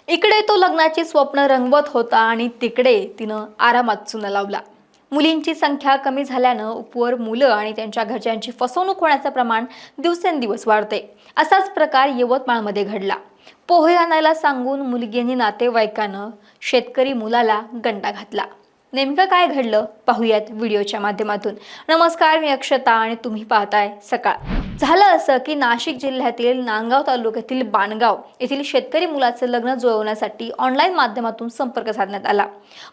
इकडे तो लग्नाची स्वप्न रंगवत होता आणि तिकडे तिनं आरामात चुना लावला। मुलींची संख्या कमी झाल्यानं उपवर मुलं आणि त्यांच्या घरच्यांची फसवणूक होण्याचं प्रमाण दिवसेंदिवस वाढते। असाच प्रकार यवतमाळमध्ये घडला। पोहे आणायला सांगून मुलगीने नातेवाईकानं शेतकरी मुलाला गंडा घातला। नेमकं काय घडलं पाहूयात व्हिडिओच्या माध्यमातून। नमस्कार, मी अक्षता आणि तुम्ही पाहताय सकाळ। झालं असं की नाशिक जिल्ह्यातील नांदगाव तालुक्यातील बाणगाव येथील शेतकरी मुलाचं लग्न जुळवण्यासाठी ऑनलाईन माध्यमातून संपर्क साधण्यात आला।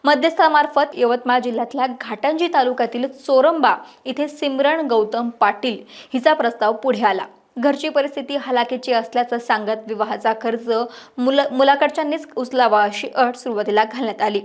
मध्यस्थामार्फत यवतमाळ जिल्ह्यातल्या घाटंजी तालुक्यातील चोरंबा इथे सिमरन गौतम पाटील हिचा प्रस्ताव पुढे आला। घरची परिस्थिती हलाखीची असल्याचं सांगत विवाहाचा खर्च मुलाकडच्यांनीच उचलावा अशी अट सुरुवातीला घालण्यात आली।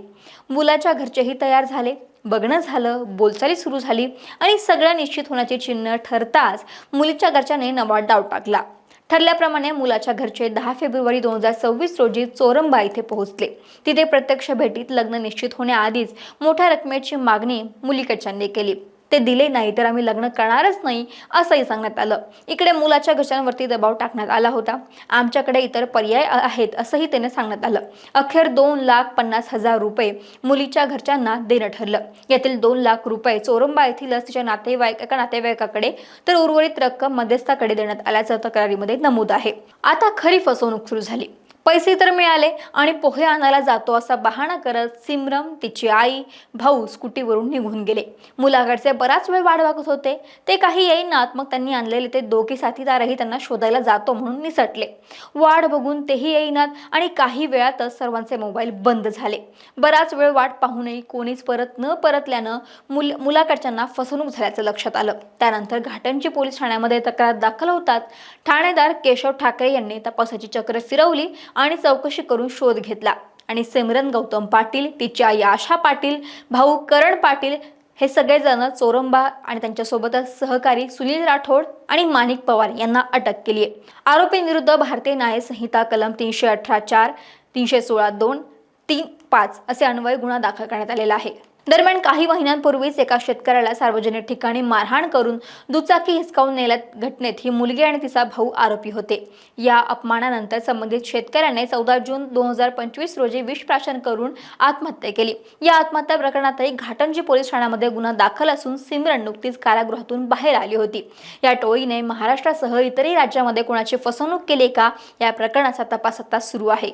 मुलाच्या घरचेही तयार झाले, बघणं झालं, बोलचाली सुरू झाली आणि सगळं निश्चित होण्याची चिन्ह ठरताच मुलीच्या घरच्याने नवा डाव टाकला। ठरल्याप्रमाणे मुलाच्या घरचे 10 फेब्रुवारी 2026 रोजी चोरंबा इथे पोहोचले। तिथे प्रत्यक्ष भेटीत लग्न निश्चित होण्याआधीच मोठ्या रकमेची मागणी मुलीकडच्यांनी केली। ते दिले नाही तर आम्ही लग्न करणारच नाही असंही सांगण्यात आलं। इकडे मुलाच्या घरच्यांवरती दबाव टाकण्यात आला होता। आमच्याकडे इतर पर्याय आहेत असंही त्याने सांगण्यात आलं। अखेर 2,50,000 रुपये मुलीच्या घरच्यांना देणं ठरलं। यातील 2 लाख रुपये चोरंबा येथीलच तिच्या नातेवाईकाकडे तर उर्वरित रक्कम मध्यस्थाकडे देण्यात आल्याचं तक्रारीमध्ये नमूद आहे। आता खरी फसवणूक सुरू झाली। पैसे तर मिळाले आणि पोहे आणायला जातो असा बहाणा करत सिमरन, तिची आई, भाऊ स्कूटीवरून निघून गेले। मुलाकडचे बराच वेळ वाट बघत होते। ते काही येईनात, मग त्यांनी आणलेले ते दोघे साथीदारही त्यांना शोधायला जातो म्हणून निसटले। वाट बघून तेही येईनात आणि काही वेळातच सर्वांचे मोबाईल बंद झाले। बराच वेळ वाट पाहूनही कोणीच परत न परतल्यानं मुलाकडच्यांना फसवणूक झाल्याचं लक्षात आलं। त्यानंतर घाटंजी पोलीस ठाण्यामध्ये तक्रार दाखल होतात ठाणेदार केशव ठाकरे यांनी तपासाची चक्र फिरवली आणि चौकशी करून शोध घेतला आणि सिमरन गौतम पाटील, तिची आई आशा पाटील, भाऊ करण पाटील हे सगळेजण चोरंबा आणि त्यांच्यासोबतच सहकारी सुनील राठोड आणि माणिक पवार यांना अटक केली आहे। आरोपींविरुद्ध भारतीय न्याय संहिता कलम 318(4), 316(2), 3(5) असे अन्वय गुन्हा दाखल करण्यात आलेला आहे। दरम्यान काही महिन्यांपूर्वीच एका शेतकऱ्याला सार्वजनिक ठिकाणी मारहाण करून दुचाकी हिसकावून नेल्या घटनेत ही मुलगी आणि तिचा भाऊ आरोपी होते। या अपमानानंतर संबंधित शेतकऱ्याने 14 जून 2025 रोजी विषप्राशन करून आत्महत्या केली। या आत्महत्या प्रकरणातही घाटंजी पोलीस ठाण्यामध्ये गुन्हा दाखल असून सिमरन नुकतीच कारागृहातून बाहेर आली होती। या टोळीने महाराष्ट्रासह इतरही राज्यामध्ये कोणाची फसवणूक केली का या प्रकरणाचा तपास आता सुरू आहे।